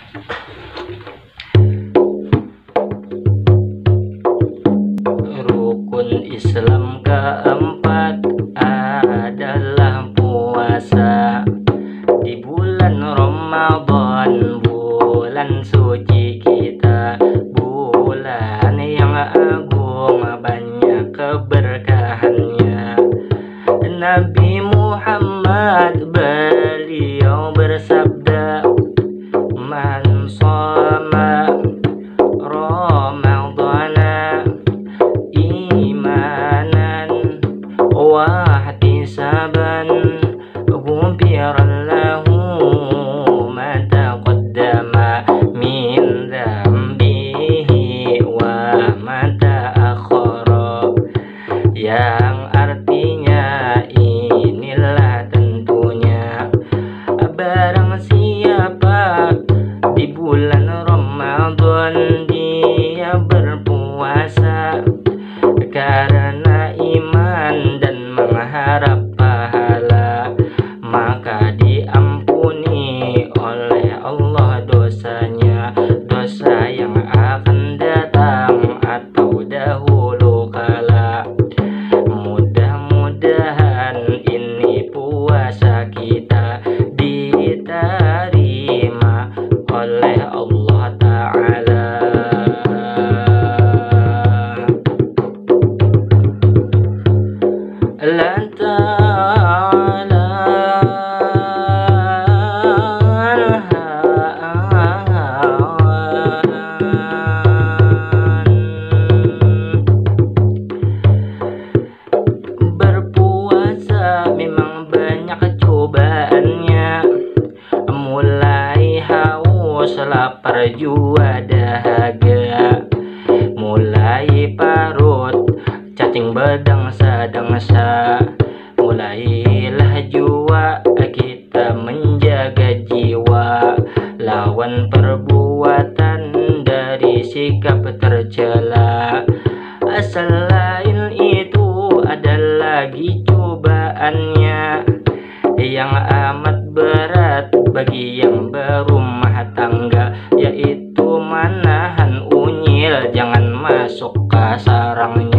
Rukun Islam keempat adalah puasa di bulan Ramadan, bulan suci kita, bulan yang agung, banyak keberkahannya. Nabi Muhammad beliau bersabda, "Man shoma Ramadhana imanan wa ihtisaban ghufira lahu ma taqaddama min dzambihi wa ma ta'akhkhara." Yang artinya inilah tentunya, barang siapa di bulan Ramadan dia berpuasa karena iman dan mengharap pahala, maka diampuni oleh Allah dosanya, dosa yang akan datang atau dahulu kala. Mudah-mudahan ini puasa kita diterima oleh Allah Ta'ala. Allah Ta'ala berpuasa memang banyak cobaannya, mulai haus, lapar, jua, dahaga, mulai parut, cacing bedangsa-dangsa, mulailah jua kita menjaga jiwa, lawan perbuatan dari sikap tercela. Selain itu ada lagi cobaannya yang amat berat bagi yang berumah tangga, yaitu menahan unyil jangan masuk ke sarangnya.